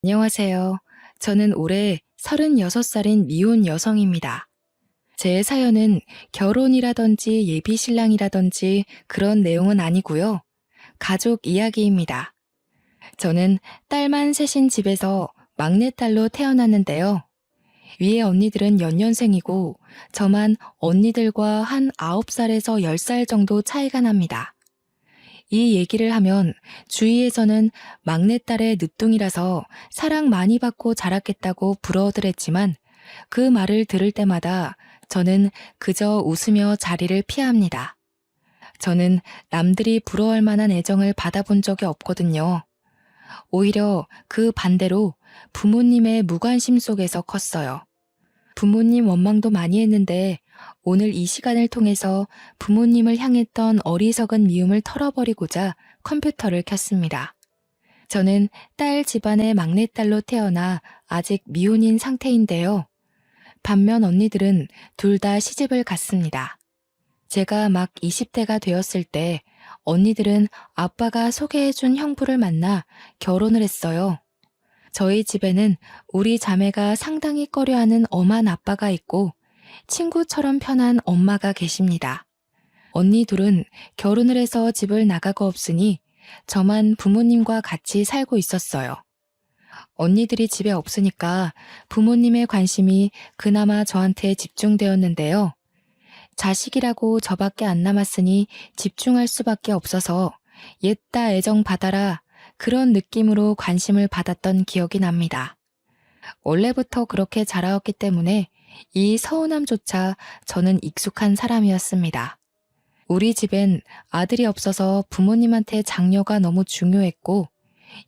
안녕하세요. 저는 올해 36살인 미혼 여성입니다. 제 사연은 결혼이라든지 예비 신랑이라든지 그런 내용은 아니고요. 가족 이야기입니다. 저는 딸만 셋인 집에서 막내딸로 태어났는데요. 위에 언니들은 연년생이고 저만 언니들과 한 9살에서 10살 정도 차이가 납니다. 이 얘기를 하면 주위에서는 막내딸의 늦둥이라서 사랑 많이 받고 자랐겠다고 부러워들 했지만 그 말을 들을 때마다 저는 그저 웃으며 자리를 피합니다. 저는 남들이 부러워할 만한 애정을 받아본 적이 없거든요. 오히려 그 반대로 부모님의 무관심 속에서 컸어요. 부모님 원망도 많이 했는데 오늘 이 시간을 통해서 부모님을 향했던 어리석은 미움을 털어버리고자 컴퓨터를 켰습니다. 저는 딸 집안의 막내딸로 태어나 아직 미혼인 상태인데요. 반면 언니들은 둘 다 시집을 갔습니다. 제가 막 20대가 되었을 때 언니들은 아빠가 소개해준 형부를 만나 결혼을 했어요. 저희 집에는 우리 자매가 상당히 꺼려하는 엄한 아빠가 있고 친구처럼 편한 엄마가 계십니다. 언니 둘은 결혼을 해서 집을 나가고 없으니 저만 부모님과 같이 살고 있었어요. 언니들이 집에 없으니까 부모님의 관심이 그나마 저한테 집중되었는데요. 자식이라고 저밖에 안 남았으니 집중할 수밖에 없어서 옛다 애정 받아라 그런 느낌으로 관심을 받았던 기억이 납니다. 원래부터 그렇게 자라왔기 때문에 이 서운함조차 저는 익숙한 사람이었습니다. 우리 집엔 아들이 없어서 부모님한테 장녀가 너무 중요했고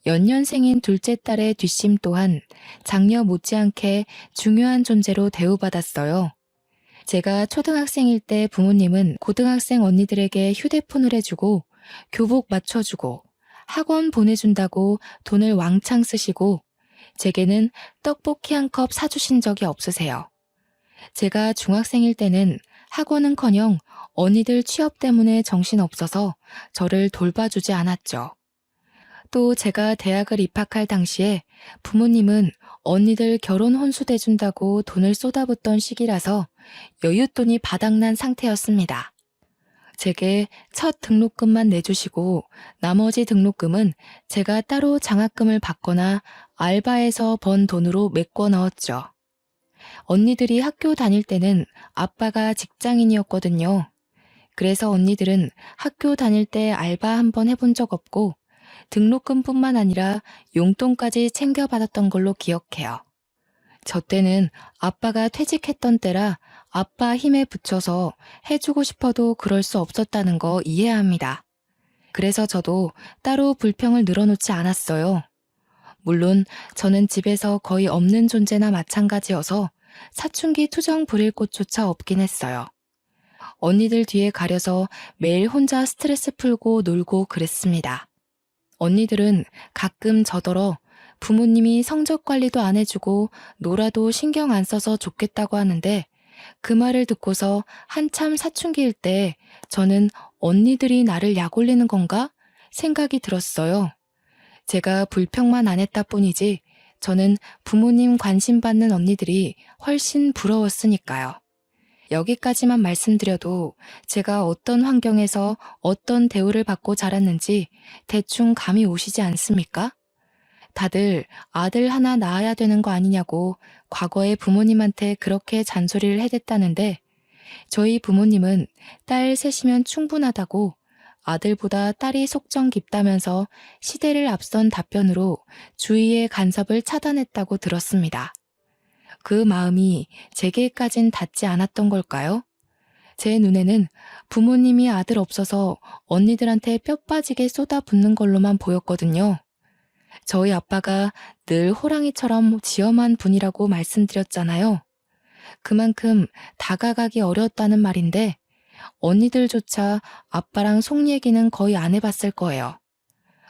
연년생인 둘째 딸의 뒷심 또한 장녀 못지않게 중요한 존재로 대우받았어요. 제가 초등학생일 때 부모님은 고등학생 언니들에게 휴대폰을 해주고 교복 맞춰주고 학원 보내준다고 돈을 왕창 쓰시고 제게는 떡볶이 한 컵 사주신 적이 없으세요. 제가 중학생일 때는 학원은커녕 언니들 취업 때문에 정신없어서 저를 돌봐주지 않았죠. 또 제가 대학을 입학할 당시에 부모님은 언니들 결혼 혼수 대준다고 돈을 쏟아붓던 시기라서 여윳돈이 바닥난 상태였습니다. 제게 첫 등록금만 내주시고 나머지 등록금은 제가 따로 장학금을 받거나 알바해서 번 돈으로 메꿔 넣었죠. 언니들이 학교 다닐 때는 아빠가 직장인이었거든요. 그래서 언니들은 학교 다닐 때 알바 한번 해본 적 없고 등록금뿐만 아니라 용돈까지 챙겨받았던 걸로 기억해요. 저 때는 아빠가 퇴직했던 때라 아빠 힘에 부쳐서 해주고 싶어도 그럴 수 없었다는 거 이해합니다. 그래서 저도 따로 불평을 늘어놓지 않았어요. 물론 저는 집에서 거의 없는 존재나 마찬가지여서 사춘기 투정 부릴 곳조차 없긴 했어요. 언니들 뒤에 가려서 매일 혼자 스트레스 풀고 놀고 그랬습니다. 언니들은 가끔 저더러 부모님이 성적 관리도 안 해주고 놀아도 신경 안 써서 좋겠다고 하는데 그 말을 듣고서 한참 사춘기일 때 저는 언니들이 나를 약올리는 건가 생각이 들었어요. 제가 불평만 안 했다 뿐이지 저는 부모님 관심 받는 언니들이 훨씬 부러웠으니까요. 여기까지만 말씀드려도 제가 어떤 환경에서 어떤 대우를 받고 자랐는지 대충 감이 오시지 않습니까? 다들 아들 하나 낳아야 되는 거 아니냐고 과거에 부모님한테 그렇게 잔소리를 해댔다는데 저희 부모님은 딸 셋이면 충분하다고 아들보다 딸이 속정 깊다면서 시대를 앞선 답변으로 주위의 간섭을 차단했다고 들었습니다. 그 마음이 제게까진 닿지 않았던 걸까요? 제 눈에는 부모님이 아들 없어서 언니들한테 뼈 빠지게 쏟아붓는 걸로만 보였거든요. 저희 아빠가 늘 호랑이처럼 지엄한 분이라고 말씀드렸잖아요. 그만큼 다가가기 어려웠다는 말인데 언니들조차 아빠랑 속 얘기는 거의 안 해봤을 거예요.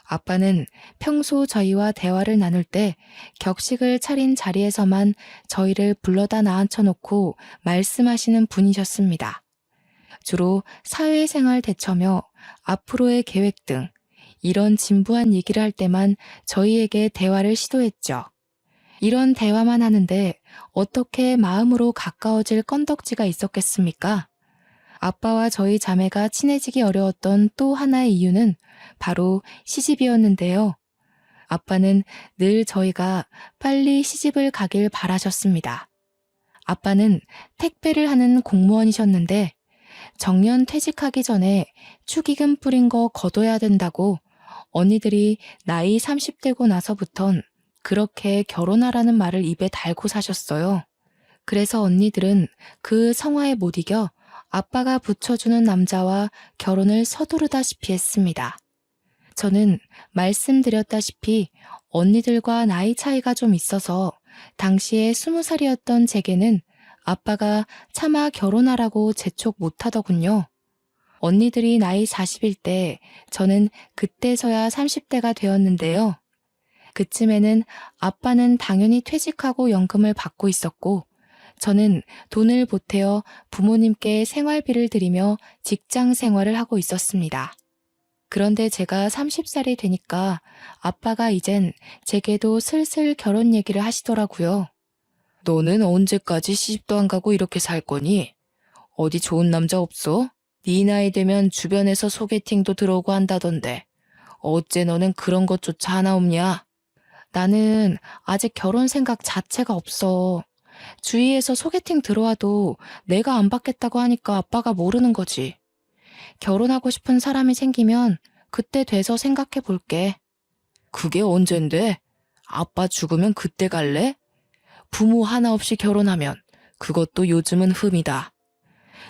아빠는 평소 저희와 대화를 나눌 때 격식을 차린 자리에서만 저희를 불러다 나앉혀놓고 말씀하시는 분이셨습니다. 주로 사회생활 대처며 앞으로의 계획 등 이런 진부한 얘기를 할 때만 저희에게 대화를 시도했죠. 이런 대화만 하는데 어떻게 마음으로 가까워질 건덕지가 있었겠습니까? 아빠와 저희 자매가 친해지기 어려웠던 또 하나의 이유는 바로 시집이었는데요. 아빠는 늘 저희가 빨리 시집을 가길 바라셨습니다. 아빠는 택배를 하는 공무원이셨는데 정년 퇴직하기 전에 축의금 뿌린 거 거둬야 된다고 언니들이 나이 30대고 나서부턴 그렇게 결혼하라는 말을 입에 달고 사셨어요. 그래서 언니들은 그 성화에 못 이겨 아빠가 붙여주는 남자와 결혼을 서두르다시피 했습니다. 저는 말씀드렸다시피 언니들과 나이 차이가 좀 있어서 당시에 20살이었던 제게는 아빠가 차마 결혼하라고 재촉 못하더군요. 언니들이 나이 40일 때 저는 그때서야 30대가 되었는데요. 그쯤에는 아빠는 당연히 퇴직하고 연금을 받고 있었고 저는 돈을 보태어 부모님께 생활비를 드리며 직장 생활을 하고 있었습니다. 그런데 제가 30살이 되니까 아빠가 이젠 제게도 슬슬 결혼 얘기를 하시더라고요. 너는 언제까지 시집도 안 가고 이렇게 살 거니? 어디 좋은 남자 없어? 네 나이 되면 주변에서 소개팅도 들어오고 한다던데 어째 너는 그런 것조차 하나 없냐? 나는 아직 결혼 생각 자체가 없어. 주위에서 소개팅 들어와도 내가 안 받겠다고 하니까 아빠가 모르는 거지. 결혼하고 싶은 사람이 생기면 그때 돼서 생각해 볼게. 그게 언젠데? 아빠 죽으면 그때 갈래? 부모 하나 없이 결혼하면 그것도 요즘은 흠이다.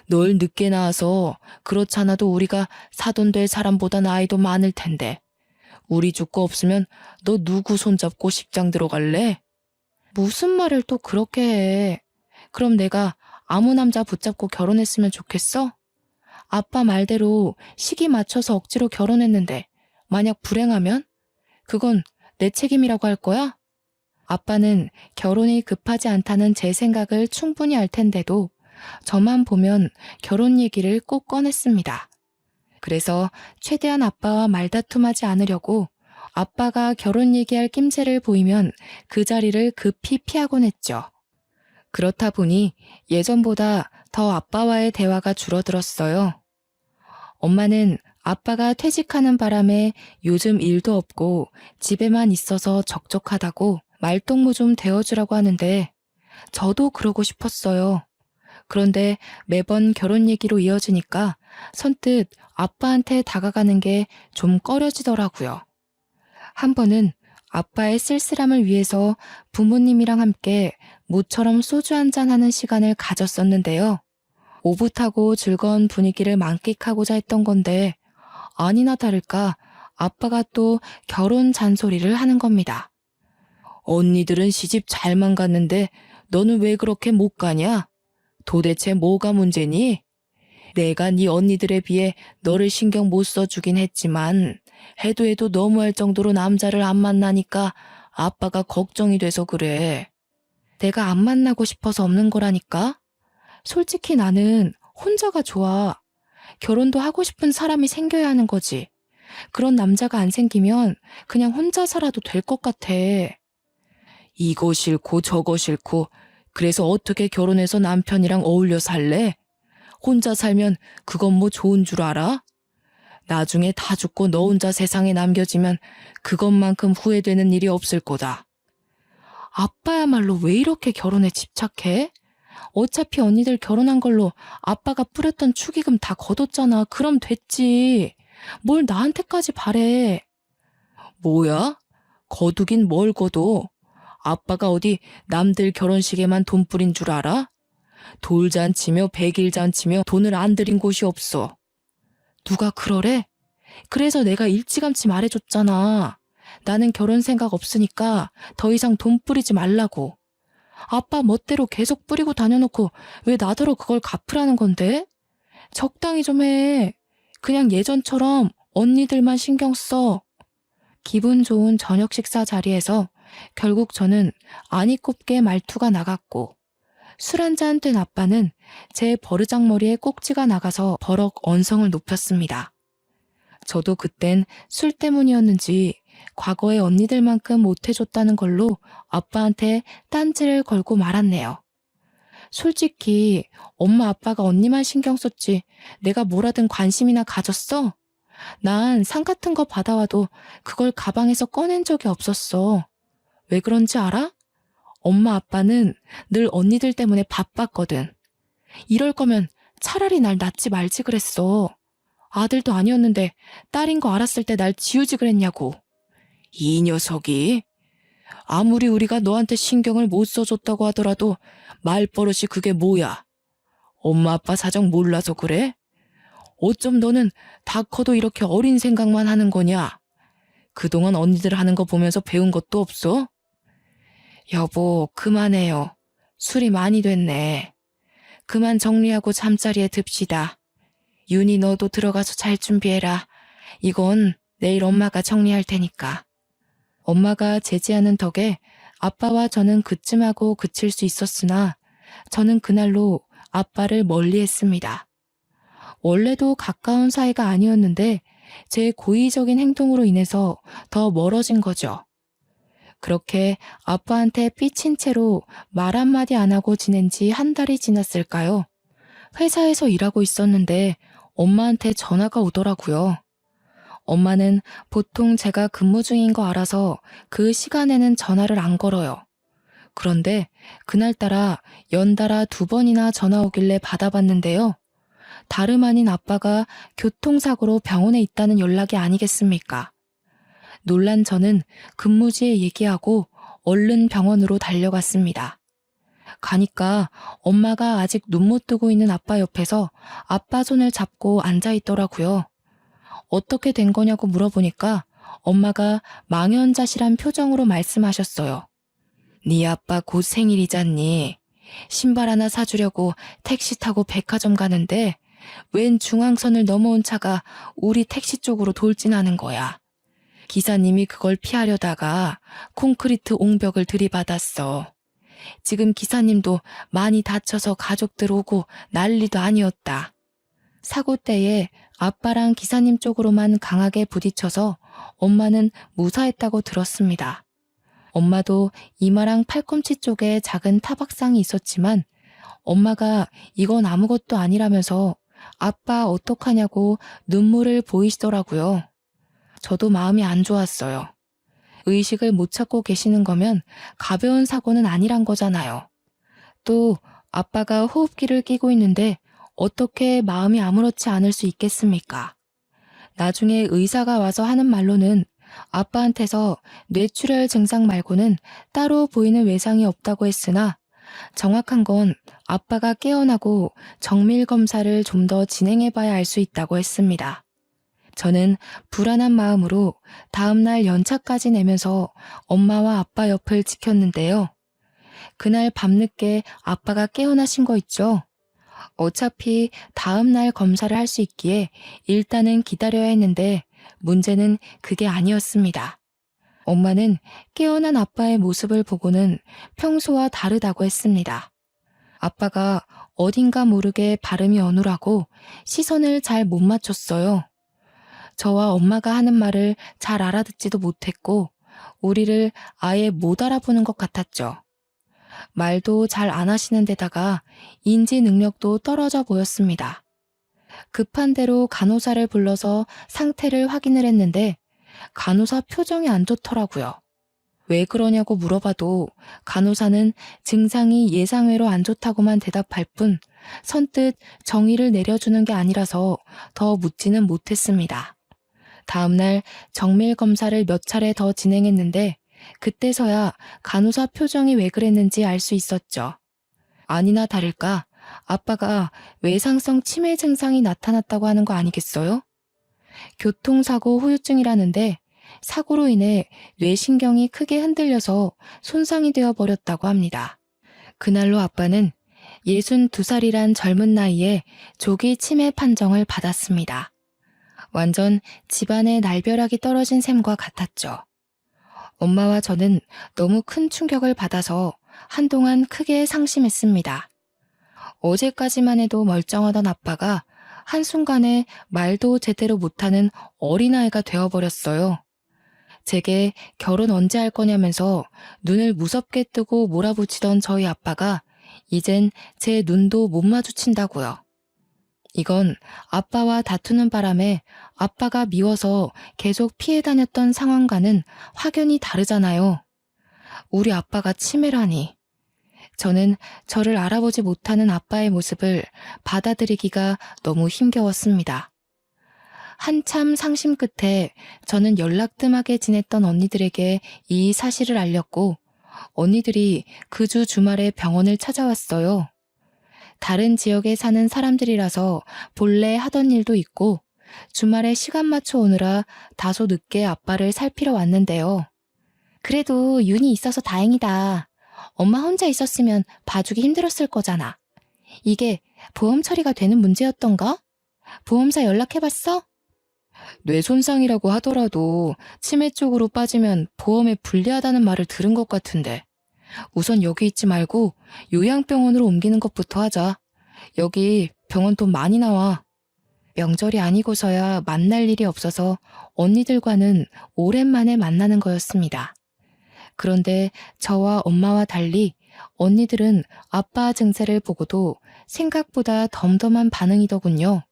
널 늦게 낳아서 그렇잖아도 우리가 사돈 될 사람보다 나이도 많을 텐데 우리 죽고 없으면 너 누구 손잡고 식장 들어갈래? 무슨 말을 또 그렇게 해. 그럼 내가 아무 남자 붙잡고 결혼했으면 좋겠어? 아빠 말대로 시기 맞춰서 억지로 결혼했는데 만약 불행하면? 그건 내 책임이라고 할 거야? 아빠는 결혼이 급하지 않다는 제 생각을 충분히 알 텐데도 저만 보면 결혼 얘기를 꼭 꺼냈습니다. 그래서 최대한 아빠와 말다툼하지 않으려고 아빠가 결혼 얘기할 낌새를 보이면 그 자리를 급히 피하곤 했죠. 그렇다 보니 예전보다 더 아빠와의 대화가 줄어들었어요. 엄마는 아빠가 퇴직하는 바람에 요즘 일도 없고 집에만 있어서 적적하다고 말동무 좀 되어주라고 하는데 저도 그러고 싶었어요. 그런데 매번 결혼 얘기로 이어지니까 선뜻 아빠한테 다가가는 게 좀 꺼려지더라고요. 한 번은 아빠의 쓸쓸함을 위해서 부모님이랑 함께 모처럼 소주 한잔 하는 시간을 가졌었는데요. 오붓하고 즐거운 분위기를 만끽하고자 했던 건데 아니나 다를까 아빠가 또 결혼 잔소리를 하는 겁니다. 언니들은 시집 잘만 갔는데 너는 왜 그렇게 못 가냐? 도대체 뭐가 문제니? 내가 네 언니들에 비해 너를 신경 못 써주긴 했지만 해도 너무할 정도로 남자를 안 만나니까 아빠가 걱정이 돼서 그래. 내가 안 만나고 싶어서 없는 거라니까? 솔직히 나는 혼자가 좋아. 결혼도 하고 싶은 사람이 생겨야 하는 거지. 그런 남자가 안 생기면 그냥 혼자 살아도 될 것 같아. 이거 싫고 저거 싫고 그래서 어떻게 결혼해서 남편이랑 어울려 살래? 혼자 살면 그건 뭐 좋은 줄 알아? 나중에 다 죽고 너 혼자 세상에 남겨지면 그것만큼 후회되는 일이 없을 거다. 아빠야말로 왜 이렇게 결혼에 집착해? 어차피 언니들 결혼한 걸로 아빠가 뿌렸던 축의금 다 거뒀잖아. 그럼 됐지. 뭘 나한테까지 바래. 뭐야? 거두긴 뭘 거둬? 아빠가 어디 남들 결혼식에만 돈 뿌린 줄 알아? 돌잔치며 백일잔치며 돈을 안 들인 곳이 없어. 누가 그러래? 그래서 내가 일찌감치 말해줬잖아. 나는 결혼 생각 없으니까 더 이상 돈 뿌리지 말라고. 아빠 멋대로 계속 뿌리고 다녀놓고 왜 나더러 그걸 갚으라는 건데? 적당히 좀 해. 그냥 예전처럼 언니들만 신경 써. 기분 좋은 저녁 식사 자리에서 결국 저는 아니 꼽게 말투가 나갔고 술 한잔 된 아빠는 제 버르장머리에 꼭지가 나가서 버럭 언성을 높였습니다. 저도 그땐 술 때문이었는지 과거의 언니들만큼 못해줬다는 걸로 아빠한테 딴지를 걸고 말았네요. 솔직히 엄마 아빠가 언니만 신경 썼지 내가 뭐라든 관심이나 가졌어? 난 상 같은 거 받아와도 그걸 가방에서 꺼낸 적이 없었어. 왜 그런지 알아? 엄마 아빠는 늘 언니들 때문에 바빴거든. 이럴 거면 차라리 날 낳지 말지 그랬어. 아들도 아니었는데 딸인 거 알았을 때 날 지우지 그랬냐고. 이 녀석이 아무리 우리가 너한테 신경을 못 써줬다고 하더라도 말버릇이 그게 뭐야? 엄마 아빠 사정 몰라서 그래? 어쩜 너는 다 커도 이렇게 어린 생각만 하는 거냐? 그동안 언니들 하는 거 보면서 배운 것도 없어? 여보, 그만해요. 술이 많이 됐네. 그만 정리하고 잠자리에 듭시다. 윤희 너도 들어가서 잘 준비해라. 이건 내일 엄마가 정리할 테니까. 엄마가 제지하는 덕에 아빠와 저는 그쯤하고 그칠 수 있었으나 저는 그날로 아빠를 멀리했습니다. 원래도 가까운 사이가 아니었는데 제 고의적인 행동으로 인해서 더 멀어진 거죠. 그렇게 아빠한테 삐친 채로 말 한마디 안 하고 지낸 지 한 달이 지났을까요? 회사에서 일하고 있었는데 엄마한테 전화가 오더라고요. 엄마는 보통 제가 근무 중인 거 알아서 그 시간에는 전화를 안 걸어요. 그런데 그날따라 연달아 2번이나 전화 오길래 받아봤는데요. 다름 아닌 아빠가 교통사고로 병원에 있다는 연락이 아니겠습니까? 놀란 저는 근무지에 얘기하고 얼른 병원으로 달려갔습니다. 가니까 엄마가 아직 눈 못 뜨고 있는 아빠 옆에서 아빠 손을 잡고 앉아있더라고요. 어떻게 된 거냐고 물어보니까 엄마가 망연자실한 표정으로 말씀하셨어요. 네 아빠 곧 생일이잖니. 신발 하나 사주려고 택시 타고 백화점 가는데 웬 중앙선을 넘어온 차가 우리 택시 쪽으로 돌진하는 거야. 기사님이 그걸 피하려다가 콘크리트 옹벽을 들이받았어. 지금 기사님도 많이 다쳐서 가족들 오고 난리도 아니었다. 사고 때에 아빠랑 기사님 쪽으로만 강하게 부딪혀서 엄마는 무사했다고 들었습니다. 엄마도 이마랑 팔꿈치 쪽에 작은 타박상이 있었지만 엄마가 이건 아무것도 아니라면서 아빠 어떡하냐고 눈물을 보이시더라고요. 저도 마음이 안 좋았어요. 의식을 못 찾고 계시는 거면 가벼운 사고는 아니란 거잖아요. 또 아빠가 호흡기를 끼고 있는데 어떻게 마음이 아무렇지 않을 수 있겠습니까? 나중에 의사가 와서 하는 말로는 아빠한테서 뇌출혈 증상 말고는 따로 보이는 외상이 없다고 했으나 정확한 건 아빠가 깨어나고 정밀 검사를 좀 더 진행해봐야 알 수 있다고 했습니다. 저는 불안한 마음으로 다음날 연차까지 내면서 엄마와 아빠 옆을 지켰는데요. 그날 밤늦게 아빠가 깨어나신 거 있죠? 어차피 다음날 검사를 할 수 있기에 일단은 기다려야 했는데 문제는 그게 아니었습니다. 엄마는 깨어난 아빠의 모습을 보고는 평소와 다르다고 했습니다. 아빠가 어딘가 모르게 발음이 어눌하고 시선을 잘 못 맞췄어요. 저와 엄마가 하는 말을 잘 알아듣지도 못했고 우리를 아예 못 알아보는 것 같았죠. 말도 잘 안 하시는 데다가 인지 능력도 떨어져 보였습니다. 급한 대로 간호사를 불러서 상태를 확인을 했는데 간호사 표정이 안 좋더라고요. 왜 그러냐고 물어봐도 간호사는 증상이 예상외로 안 좋다고만 대답할 뿐 선뜻 정의를 내려주는 게 아니라서 더 묻지는 못했습니다. 다음날 정밀 검사를 몇 차례 더 진행했는데 그때서야 간호사 표정이 왜 그랬는지 알 수 있었죠. 아니나 다를까 아빠가 외상성 치매 증상이 나타났다고 하는 거 아니겠어요? 교통사고 후유증이라는데 사고로 인해 뇌신경이 크게 흔들려서 손상이 되어 버렸다고 합니다. 그날로 아빠는 62살이란 젊은 나이에 조기 치매 판정을 받았습니다. 완전 집안의 날벼락이 떨어진 셈과 같았죠. 엄마와 저는 너무 큰 충격을 받아서 한동안 크게 상심했습니다. 어제까지만 해도 멀쩡하던 아빠가 한순간에 말도 제대로 못하는 어린아이가 되어버렸어요. 제게 결혼 언제 할 거냐면서 눈을 무섭게 뜨고 몰아붙이던 저희 아빠가 이젠 제 눈도 못 마주친다고요. 이건 아빠와 다투는 바람에 아빠가 미워서 계속 피해 다녔던 상황과는 확연히 다르잖아요. 우리 아빠가 치매라니. 저는 저를 알아보지 못하는 아빠의 모습을 받아들이기가 너무 힘겨웠습니다. 한참 상심 끝에 저는 연락 뜸하게 지냈던 언니들에게 이 사실을 알렸고 언니들이 그 주 주말에 병원을 찾아왔어요. 다른 지역에 사는 사람들이라서 본래 하던 일도 있고 주말에 시간 맞춰 오느라 다소 늦게 아빠를 살피러 왔는데요. 그래도 윤이 있어서 다행이다. 엄마 혼자 있었으면 봐주기 힘들었을 거잖아. 이게 보험 처리가 되는 문제였던가? 보험사 연락해봤어? 뇌 손상이라고 하더라도 치매 쪽으로 빠지면 보험에 불리하다는 말을 들은 것 같은데. 우선 여기 있지 말고 요양병원으로 옮기는 것부터 하자. 여기 병원 돈 많이 나와. 명절이 아니고서야 만날 일이 없어서 언니들과는 오랜만에 만나는 거였습니다. 그런데 저와 엄마와 달리 언니들은 아빠 증세를 보고도 생각보다 덤덤한 반응이더군요.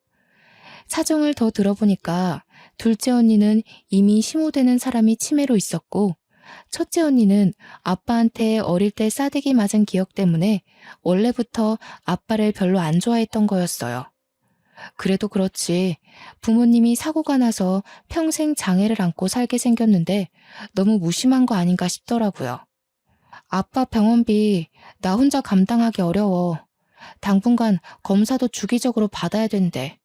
사정을 더 들어보니까 둘째 언니는 이미 심호되는 사람이 치매로 있었고 첫째 언니는 아빠한테 어릴 때 싸대기 맞은 기억 때문에 원래부터 아빠를 별로 안 좋아했던 거였어요. 그래도 그렇지 부모님이 사고가 나서 평생 장애를 안고 살게 생겼는데 너무 무심한 거 아닌가 싶더라고요. 아빠 병원비 나 혼자 감당하기 어려워. 당분간 검사도 주기적으로 받아야 된대.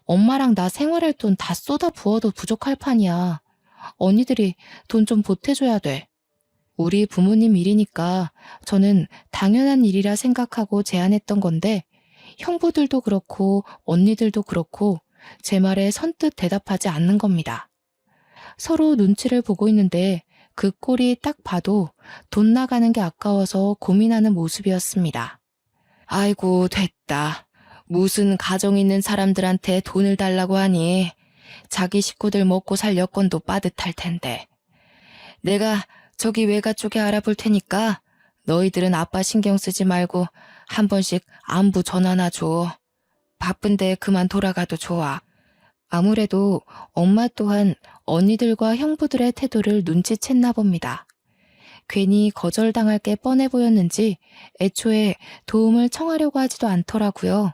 엄마랑 나 생활할 돈 다 쏟아 부어도 부족할 판이야. 언니들이 돈 좀 보태줘야 돼. 우리 부모님 일이니까 저는 당연한 일이라 생각하고 제안했던 건데 형부들도 그렇고 언니들도 그렇고 제 말에 선뜻 대답하지 않는 겁니다. 서로 눈치를 보고 있는데 그 꼴이 딱 봐도 돈 나가는 게 아까워서 고민하는 모습이었습니다. 아이고 됐다. 무슨 가정 있는 사람들한테 돈을 달라고 하니 자기 식구들 먹고 살 여건도 빠듯할 텐데. 내가 저기 외가 쪽에 알아볼 테니까 너희들은 아빠 신경 쓰지 말고 한 번씩 안부 전화나 줘. 바쁜데 그만 돌아가도 좋아. 아무래도 엄마 또한 언니들과 형부들의 태도를 눈치챘나 봅니다. 괜히 거절당할 게 뻔해 보였는지 애초에 도움을 청하려고 하지도 않더라고요.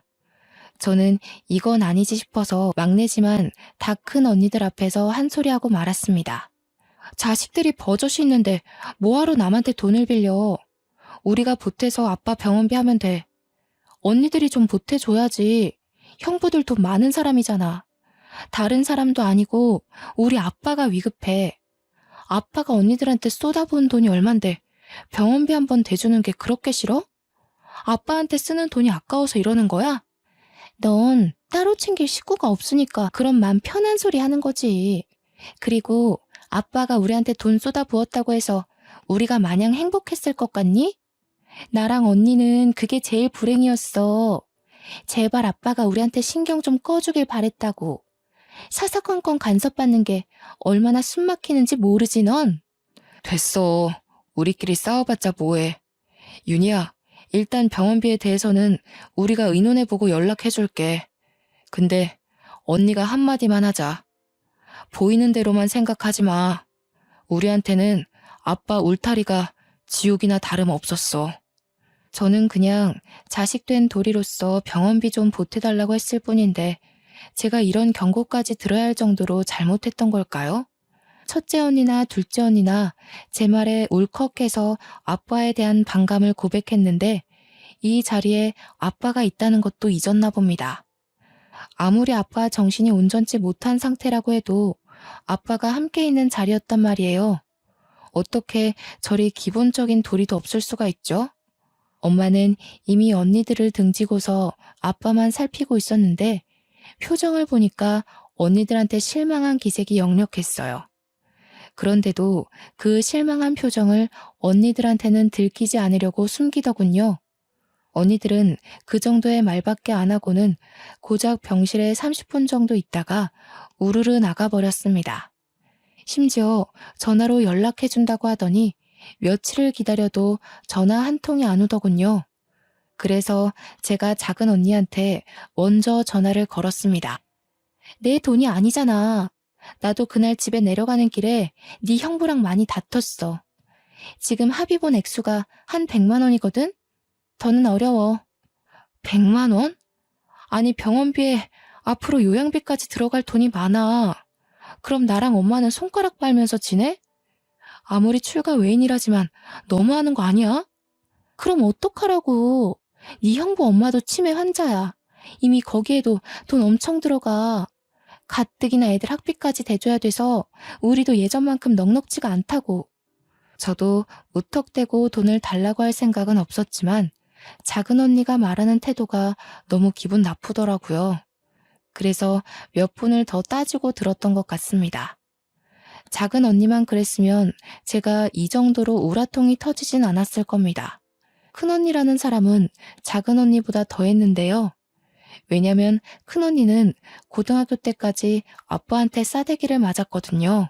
저는 이건 아니지 싶어서 막내지만 다 큰 언니들 앞에서 한 소리하고 말았습니다. 자식들이 버젓이 있는데 뭐하러 남한테 돈을 빌려. 우리가 보태서 아빠 병원비 하면 돼. 언니들이 좀 보태줘야지. 형부들 돈 많은 사람이잖아. 다른 사람도 아니고 우리 아빠가 위급해. 아빠가 언니들한테 쏟아부은 돈이 얼만데 병원비 한 번 대주는 게 그렇게 싫어? 아빠한테 쓰는 돈이 아까워서 이러는 거야? 넌 따로 챙길 식구가 없으니까 그런 맘 편한 소리 하는 거지. 그리고 아빠가 우리한테 돈 쏟아부었다고 해서 우리가 마냥 행복했을 것 같니? 나랑 언니는 그게 제일 불행이었어. 제발 아빠가 우리한테 신경 좀 꺼주길 바랬다고. 사사건건 간섭받는 게 얼마나 숨막히는지 모르지 넌? 됐어. 우리끼리 싸워봤자 뭐해. 윤희야, 일단 병원비에 대해서는 우리가 의논해보고 연락해줄게. 근데 언니가 한마디만 하자. 보이는 대로만 생각하지 마. 우리한테는 아빠 울타리가 지옥이나 다름없었어. 저는 그냥 자식된 도리로서 병원비 좀 보태달라고 했을 뿐인데 제가 이런 경고까지 들어야 할 정도로 잘못했던 걸까요? 첫째 언니나 둘째 언니나 제 말에 울컥해서 아빠에 대한 반감을 고백했는데 이 자리에 아빠가 있다는 것도 잊었나 봅니다. 아무리 아빠 정신이 온전치 못한 상태라고 해도 아빠가 함께 있는 자리였단 말이에요. 어떻게 저리 기본적인 도리도 없을 수가 있죠? 엄마는 이미 언니들을 등지고서 아빠만 살피고 있었는데 표정을 보니까 언니들한테 실망한 기색이 역력했어요. 그런데도 그 실망한 표정을 언니들한테는 들키지 않으려고 숨기더군요. 언니들은 그 정도의 말밖에 안 하고는 고작 병실에 30분 정도 있다가 우르르 나가버렸습니다. 심지어 전화로 연락해준다고 하더니 며칠을 기다려도 전화 한 통이 안 오더군요. 그래서 제가 작은 언니한테 먼저 전화를 걸었습니다. 내 돈이 아니잖아. 나도 그날 집에 내려가는 길에 네 형부랑 많이 다퉜어. 지금 합의 본 액수가 한 100만 원이거든? 더는 어려워. 100만 원? 아니 병원비에 앞으로 요양비까지 들어갈 돈이 많아. 그럼 나랑 엄마는 손가락 빨면서 지내? 아무리 출가 외인이라지만 너무하는 거 아니야? 그럼 어떡하라고. 네 형부 엄마도 치매 환자야. 이미 거기에도 돈 엄청 들어가. 가뜩이나 애들 학비까지 대줘야 돼서 우리도 예전만큼 넉넉지가 않다고. 저도 무턱대고 돈을 달라고 할 생각은 없었지만 작은 언니가 말하는 태도가 너무 기분 나쁘더라고요. 그래서 몇 푼을 더 따지고 들었던 것 같습니다. 작은 언니만 그랬으면 제가 이 정도로 우라통이 터지진 않았을 겁니다. 큰 언니라는 사람은 작은 언니보다 더 했는데요. 왜냐면 큰 언니는 고등학교 때까지 아빠한테 싸대기를 맞았거든요.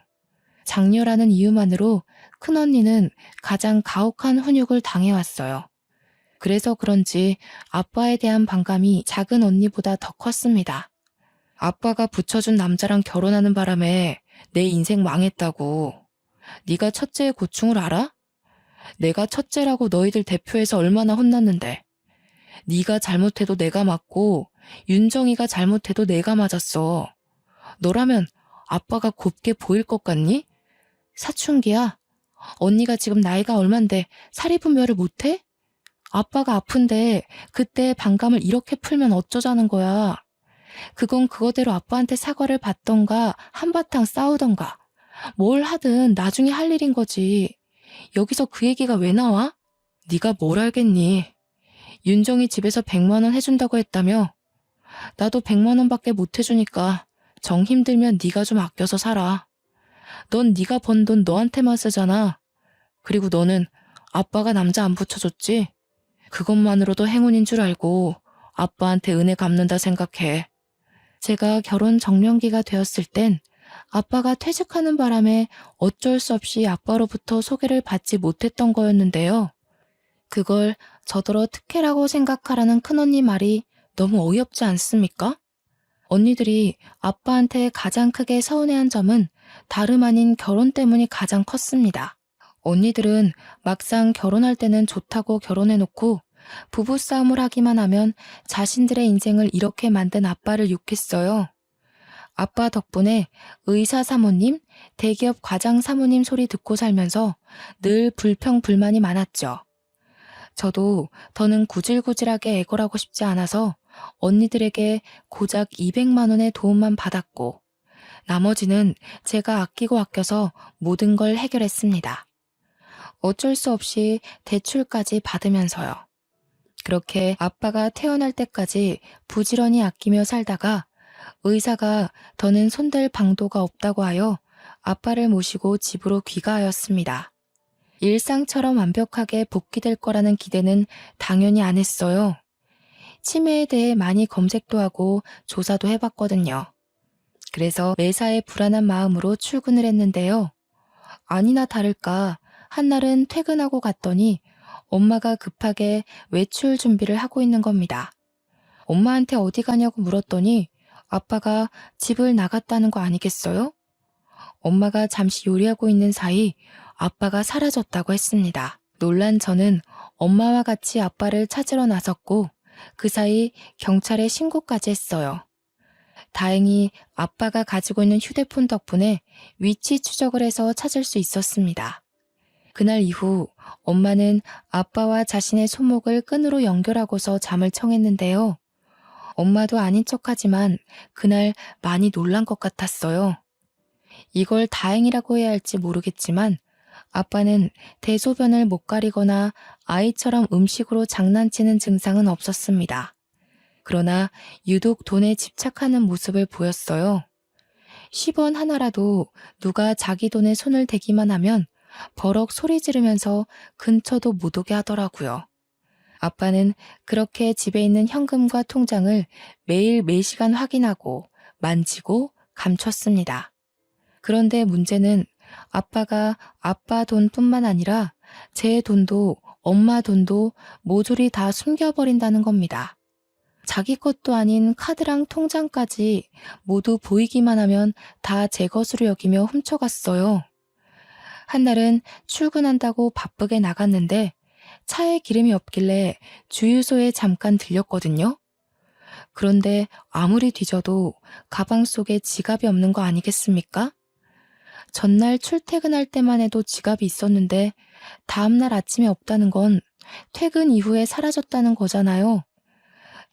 장녀라는 이유만으로 큰 언니는 가장 가혹한 훈육을 당해왔어요. 그래서 그런지 아빠에 대한 반감이 작은 언니보다 더 컸습니다. 아빠가 붙여준 남자랑 결혼하는 바람에 내 인생 망했다고. 네가 첫째의 고충을 알아? 내가 첫째라고 너희들 대표해서 얼마나 혼났는데. 네가 잘못해도 내가 맞고 윤정이가 잘못해도 내가 맞았어. 너라면 아빠가 곱게 보일 것 같니? 사춘기야. 언니가 지금 나이가 얼만데 사리분별을 못해? 아빠가 아픈데 그때 반감을 이렇게 풀면 어쩌자는 거야. 그건 그거대로 아빠한테 사과를 받던가 한바탕 싸우던가 뭘 하든 나중에 할 일인 거지. 여기서 그 얘기가 왜 나와? 네가 뭘 알겠니? 윤정이 집에서 100만 원 해준다고 했다며? 나도 100만 원밖에 못 해주니까 정 힘들면 네가 좀 아껴서 살아. 넌 네가 번 돈 너한테만 쓰잖아. 그리고 너는 아빠가 남자 안 붙여줬지? 그것만으로도 행운인 줄 알고 아빠한테 은혜 갚는다 생각해. 제가 결혼 정년기가 되었을 땐 아빠가 퇴직하는 바람에 어쩔 수 없이 아빠로부터 소개를 받지 못했던 거였는데요. 그걸 저더러 특혜라고 생각하라는 큰언니 말이 너무 어이없지 않습니까? 언니들이 아빠한테 가장 크게 서운해한 점은 다름 아닌 결혼 때문이 가장 컸습니다. 언니들은 막상 결혼할 때는 좋다고 결혼해놓고 부부싸움을 하기만 하면 자신들의 인생을 이렇게 만든 아빠를 욕했어요. 아빠 덕분에 의사 사모님, 대기업 과장 사모님 소리 듣고 살면서 늘 불평불만이 많았죠. 저도 더는 구질구질하게 애걸하고 싶지 않아서 언니들에게 고작 200만 원의 도움만 받았고 나머지는 제가 아끼고 아껴서 모든 걸 해결했습니다. 어쩔 수 없이 대출까지 받으면서요. 그렇게 아빠가 태어날 때까지 부지런히 아끼며 살다가 의사가 더는 손댈 방도가 없다고 하여 아빠를 모시고 집으로 귀가하였습니다. 일상처럼 완벽하게 복귀될 거라는 기대는 당연히 안 했어요. 치매에 대해 많이 검색도 하고 조사도 해봤거든요. 그래서 매사에 불안한 마음으로 출근을 했는데요. 아니나 다를까 한날은 퇴근하고 갔더니 엄마가 급하게 외출 준비를 하고 있는 겁니다. 엄마한테 어디 가냐고 물었더니 아빠가 집을 나갔다는 거 아니겠어요? 엄마가 잠시 요리하고 있는 사이 아빠가 사라졌다고 했습니다. 놀란 저는 엄마와 같이 아빠를 찾으러 나섰고 그 사이 경찰에 신고까지 했어요. 다행히 아빠가 가지고 있는 휴대폰 덕분에 위치 추적을 해서 찾을 수 있었습니다. 그날 이후 엄마는 아빠와 자신의 손목을 끈으로 연결하고서 잠을 청했는데요. 엄마도 아닌 척하지만 그날 많이 놀란 것 같았어요. 이걸 다행이라고 해야 할지 모르겠지만 아빠는 대소변을 못 가리거나 아이처럼 음식으로 장난치는 증상은 없었습니다. 그러나 유독 돈에 집착하는 모습을 보였어요. 10원 하나라도 누가 자기 돈에 손을 대기만 하면 버럭 소리 지르면서 근처도 못 오게 하더라고요. 아빠는 그렇게 집에 있는 현금과 통장을 매일 매시간 확인하고 만지고 감췄습니다. 그런데 문제는 아빠가 아빠 돈뿐만 아니라 제 돈도 엄마 돈도 모조리 다 숨겨버린다는 겁니다. 자기 것도 아닌 카드랑 통장까지 모두 보이기만 하면 다 제 것으로 여기며 훔쳐갔어요. 한날은 출근한다고 바쁘게 나갔는데 차에 기름이 없길래 주유소에 잠깐 들렸거든요. 그런데 아무리 뒤져도 가방 속에 지갑이 없는 거 아니겠습니까? 전날 출퇴근할 때만 해도 지갑이 있었는데 다음날 아침에 없다는 건 퇴근 이후에 사라졌다는 거잖아요.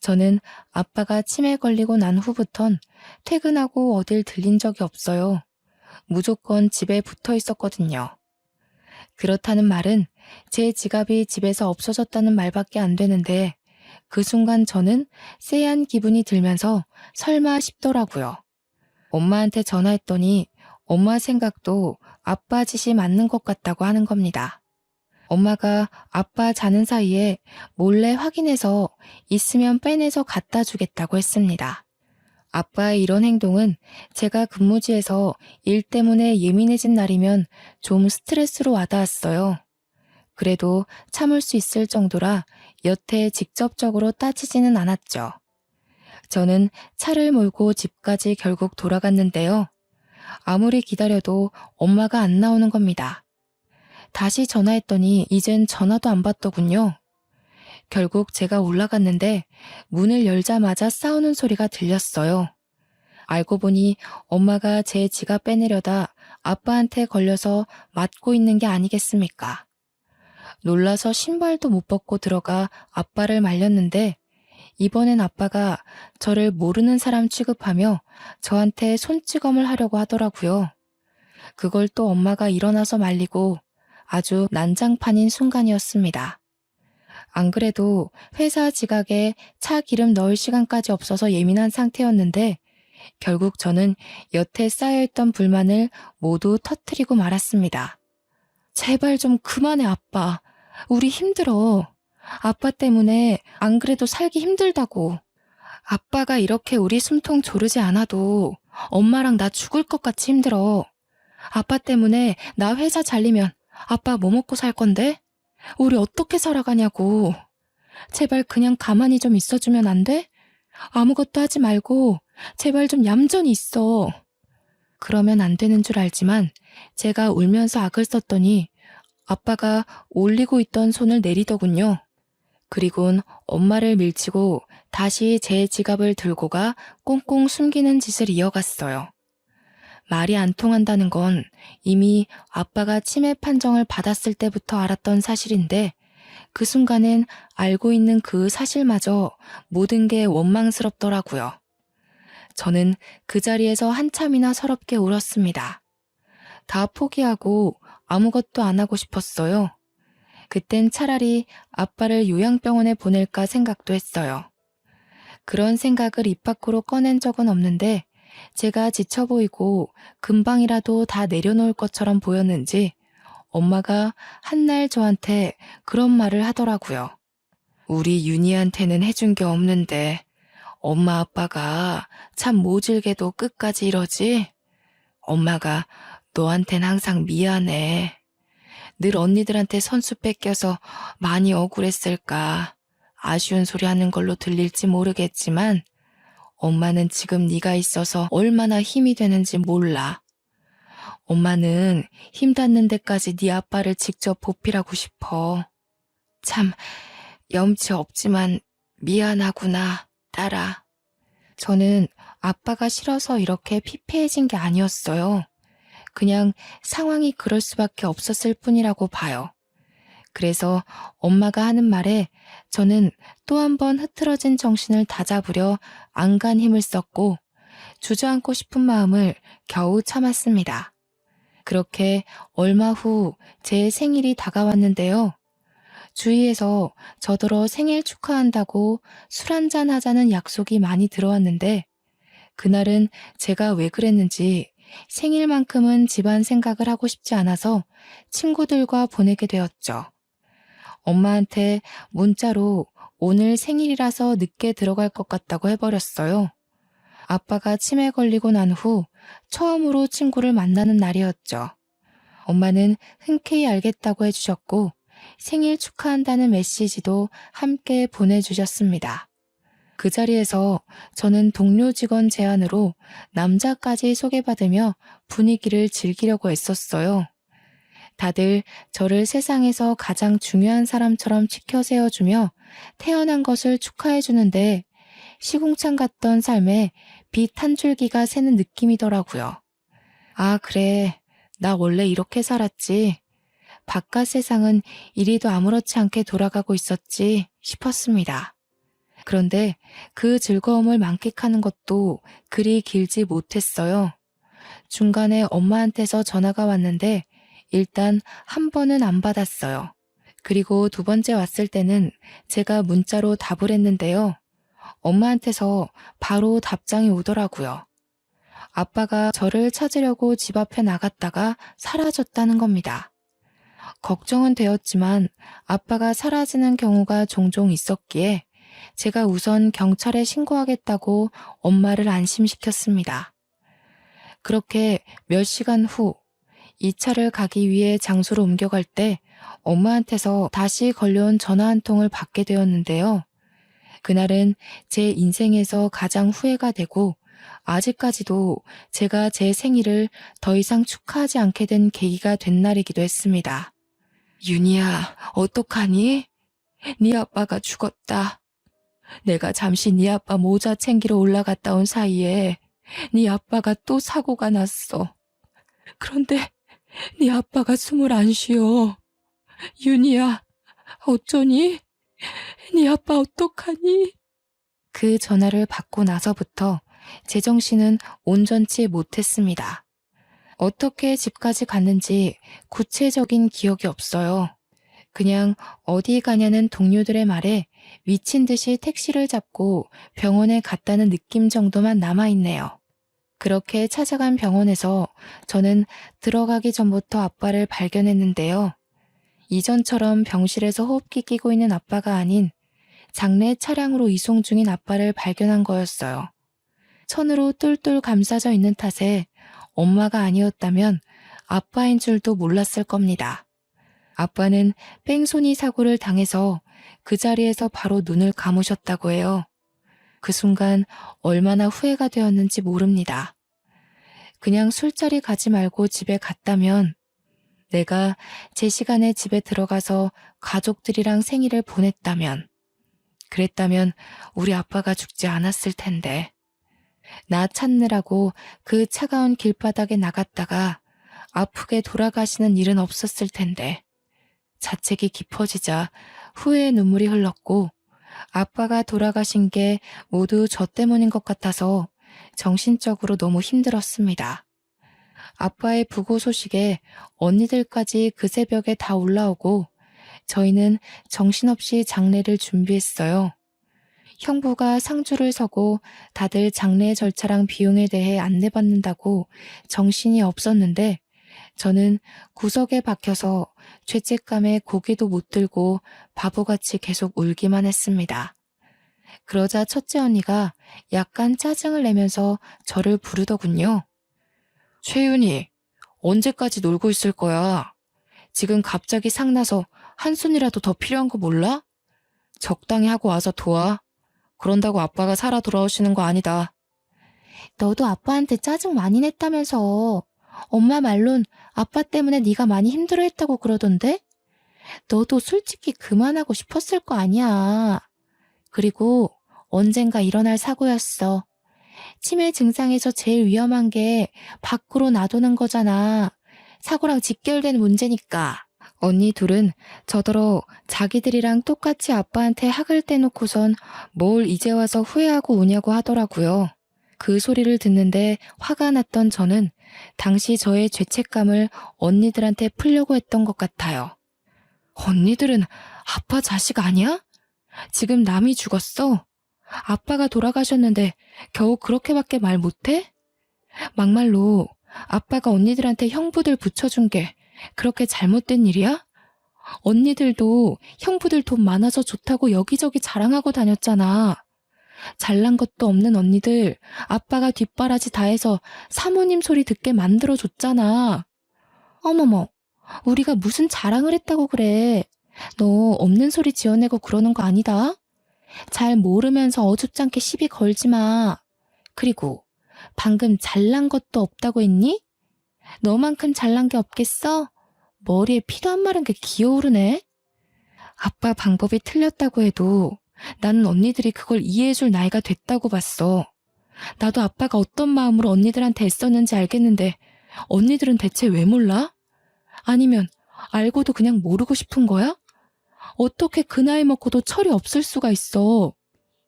저는 아빠가 치매 걸리고 난 후부턴 퇴근하고 어딜 들린 적이 없어요. 무조건 집에 붙어 있었거든요. 그렇다는 말은 제 지갑이 집에서 없어졌다는 말밖에 안 되는데 그 순간 저는 쎄한 기분이 들면서 설마 싶더라고요. 엄마한테 전화했더니 엄마 생각도 아빠 짓이 맞는 것 같다고 하는 겁니다. 엄마가 아빠 자는 사이에 몰래 확인해서 있으면 빼내서 갖다 주겠다고 했습니다. 아빠의 이런 행동은 제가 근무지에서 일 때문에 예민해진 날이면 좀 스트레스로 와닿았어요. 그래도 참을 수 있을 정도라 여태 직접적으로 따지지는 않았죠. 저는 차를 몰고 집까지 결국 돌아갔는데요. 아무리 기다려도 엄마가 안 나오는 겁니다. 다시 전화했더니 이젠 전화도 안 받더군요. 결국 제가 올라갔는데 문을 열자마자 싸우는 소리가 들렸어요. 알고 보니 엄마가 제 지갑 빼내려다 아빠한테 걸려서 맞고 있는 게 아니겠습니까? 놀라서 신발도 못 벗고 들어가 아빠를 말렸는데 이번엔 아빠가 저를 모르는 사람 취급하며 저한테 손찌검을 하려고 하더라고요. 그걸 또 엄마가 일어나서 말리고 아주 난장판인 순간이었습니다. 안 그래도 회사 지각에 차 기름 넣을 시간까지 없어서 예민한 상태였는데 결국 저는 여태 쌓여있던 불만을 모두 터뜨리고 말았습니다. 제발 좀 그만해, 아빠. 우리 힘들어. 아빠 때문에 안 그래도 살기 힘들다고. 아빠가 이렇게 우리 숨통 조르지 않아도 엄마랑 나 죽을 것 같이 힘들어. 아빠 때문에 나 회사 잘리면 아빠 뭐 먹고 살 건데? 우리 어떻게 살아가냐고. 제발 그냥 가만히 좀 있어주면 안 돼? 아무것도 하지 말고 제발 좀 얌전히 있어. 그러면 안 되는 줄 알지만 제가 울면서 악을 썼더니 아빠가 올리고 있던 손을 내리더군요. 그리곤 엄마를 밀치고 다시 제 지갑을 들고 가 꽁꽁 숨기는 짓을 이어갔어요. 말이 안 통한다는 건 이미 아빠가 치매 판정을 받았을 때부터 알았던 사실인데 그 순간엔 알고 있는 그 사실마저 모든 게 원망스럽더라고요. 저는 그 자리에서 한참이나 서럽게 울었습니다. 다 포기하고 아무것도 안 하고 싶었어요. 그땐 차라리 아빠를 요양병원에 보낼까 생각도 했어요. 그런 생각을 입 밖으로 꺼낸 적은 없는데 제가 지쳐 보이고 금방이라도 다 내려놓을 것처럼 보였는지 엄마가 한날 저한테 그런 말을 하더라고요. 우리 윤희한테는 해준 게 없는데 엄마 아빠가 참 모질게도 끝까지 이러지? 엄마가 너한텐 항상 미안해. 늘 언니들한테 선수 뺏겨서 많이 억울했을까. 아쉬운 소리 하는 걸로 들릴지 모르겠지만 엄마는 지금 네가 있어서 얼마나 힘이 되는지 몰라. 엄마는 힘 닿는 데까지 네 아빠를 직접 보필하고 싶어. 참 염치 없지만 미안하구나, 딸아. 저는 아빠가 싫어서 이렇게 피폐해진 게 아니었어요. 그냥 상황이 그럴 수밖에 없었을 뿐이라고 봐요. 그래서 엄마가 하는 말에 저는 또 한 번 흐트러진 정신을 다잡으려 안간 힘을 썼고 주저앉고 싶은 마음을 겨우 참았습니다. 그렇게 얼마 후 제 생일이 다가왔는데요. 주위에서 저더러 생일 축하한다고 술 한잔 하자는 약속이 많이 들어왔는데 그날은 제가 왜 그랬는지 생일만큼은 집안 생각을 하고 싶지 않아서 친구들과 보내게 되었죠. 엄마한테 문자로 오늘 생일이라서 늦게 들어갈 것 같다고 해버렸어요. 아빠가 치매 걸리고 난 후 처음으로 친구를 만나는 날이었죠. 엄마는 흔쾌히 알겠다고 해주셨고 생일 축하한다는 메시지도 함께 보내주셨습니다. 그 자리에서 저는 동료 직원 제안으로 남자까지 소개받으며 분위기를 즐기려고 애썼어요. 다들 저를 세상에서 가장 중요한 사람처럼 치켜 세워주며 태어난 것을 축하해주는데 시궁창 같던 삶에 빛 한 줄기가 새는 느낌이더라고요. 아, 그래. 나 원래 이렇게 살았지. 바깥 세상은 이리도 아무렇지 않게 돌아가고 있었지 싶었습니다. 그런데 그 즐거움을 만끽하는 것도 그리 길지 못했어요. 중간에 엄마한테서 전화가 왔는데 일단 한 번은 안 받았어요. 그리고 두 번째 왔을 때는 제가 문자로 답을 했는데요. 엄마한테서 바로 답장이 오더라고요. 아빠가 저를 찾으려고 집 앞에 나갔다가 사라졌다는 겁니다. 걱정은 되었지만 아빠가 사라지는 경우가 종종 있었기에 제가 우선 경찰에 신고하겠다고 엄마를 안심시켰습니다. 그렇게 몇 시간 후 이 차를 가기 위해 장소로 옮겨갈 때 엄마한테서 다시 걸려온 전화 한 통을 받게 되었는데요. 그날은 제 인생에서 가장 후회가 되고 아직까지도 제가 제 생일을 더 이상 축하하지 않게 된 계기가 된 날이기도 했습니다. 윤희야, 어떡하니? 네 아빠가 죽었다. 내가 잠시 네 아빠 모자 챙기러 올라갔다 온 사이에 네 아빠가 또 사고가 났어. 그런데 네 아빠가 숨을 안 쉬어. 윤희야, 어쩌니? 네 아빠 어떡하니? 그 전화를 받고 나서부터 제정신은 온전치 못했습니다. 어떻게 집까지 갔는지 구체적인 기억이 없어요. 그냥 어디 가냐는 동료들의 말에 미친 듯이 택시를 잡고 병원에 갔다는 느낌 정도만 남아있네요. 그렇게 찾아간 병원에서 저는 들어가기 전부터 아빠를 발견했는데요. 이전처럼 병실에서 호흡기 끼고 있는 아빠가 아닌 장례 차량으로 이송 중인 아빠를 발견한 거였어요. 천으로 똘똘 감싸져 있는 탓에 엄마가 아니었다면 아빠인 줄도 몰랐을 겁니다. 아빠는 뺑소니 사고를 당해서 그 자리에서 바로 눈을 감으셨다고 해요. 그 순간 얼마나 후회가 되었는지 모릅니다. 그냥 술자리 가지 말고 집에 갔다면, 내가 제 시간에 집에 들어가서 가족들이랑 생일을 보냈다면, 그랬다면 우리 아빠가 죽지 않았을 텐데. 나 찾느라고 그 차가운 길바닥에 나갔다가 아프게 돌아가시는 일은 없었을 텐데. 자책이 깊어지자 후회의 눈물이 흘렀고 아빠가 돌아가신 게 모두 저 때문인 것 같아서 정신적으로 너무 힘들었습니다. 아빠의 부고 소식에 언니들까지 그 새벽에 다 올라오고 저희는 정신없이 장례를 준비했어요. 형부가 상주를 서고 다들 장례 절차랑 비용에 대해 안내받는다고 정신이 없었는데 저는 구석에 박혀서 죄책감에 고개도 못 들고 바보같이 계속 울기만 했습니다. 그러자 첫째 언니가 약간 짜증을 내면서 저를 부르더군요. 최윤희, 언제까지 놀고 있을 거야? 지금 갑자기 상나서 한 손이라도 더 필요한 거 몰라? 적당히 하고 와서 도와. 그런다고 아빠가 살아 돌아오시는 거 아니다. 너도 아빠한테 짜증 많이 냈다면서. 엄마 말론 아빠 때문에 네가 많이 힘들어했다고 그러던데? 너도 솔직히 그만하고 싶었을 거 아니야. 그리고 언젠가 일어날 사고였어. 치매 증상에서 제일 위험한 게 밖으로 놔두는 거잖아. 사고랑 직결된 문제니까. 언니 둘은 저더러 자기들이랑 똑같이 아빠한테 학을 떼놓고선 뭘 이제 와서 후회하고 우냐고 하더라고요. 그 소리를 듣는데 화가 났던 저는 당시 저의 죄책감을 언니들한테 풀려고 했던 것 같아요. 언니들은 아빠 자식 아니야? 지금 남이 죽었어? 아빠가 돌아가셨는데 겨우 그렇게밖에 말 못해? 막말로 아빠가 언니들한테 형부들 붙여준 게 그렇게 잘못된 일이야? 언니들도 형부들 돈 많아서 좋다고 여기저기 자랑하고 다녔잖아. 잘난 것도 없는 언니들 아빠가 뒷바라지 다 해서 사모님 소리 듣게 만들어줬잖아. 어머머, 우리가 무슨 자랑을 했다고 그래. 너 없는 소리 지어내고 그러는 거 아니다. 잘 모르면서 어줍잖게 시비 걸지 마. 그리고 방금 잘난 것도 없다고 했니? 너만큼 잘난 게 없겠어? 머리에 피도 안 마른 게 기어오르네. 아빠 방법이 틀렸다고 해도 나는 언니들이 그걸 이해해줄 나이가 됐다고 봤어. 나도 아빠가 어떤 마음으로 언니들한테 애썼는지 알겠는데 언니들은 대체 왜 몰라? 아니면 알고도 그냥 모르고 싶은 거야? 어떻게 그 나이 먹고도 철이 없을 수가 있어?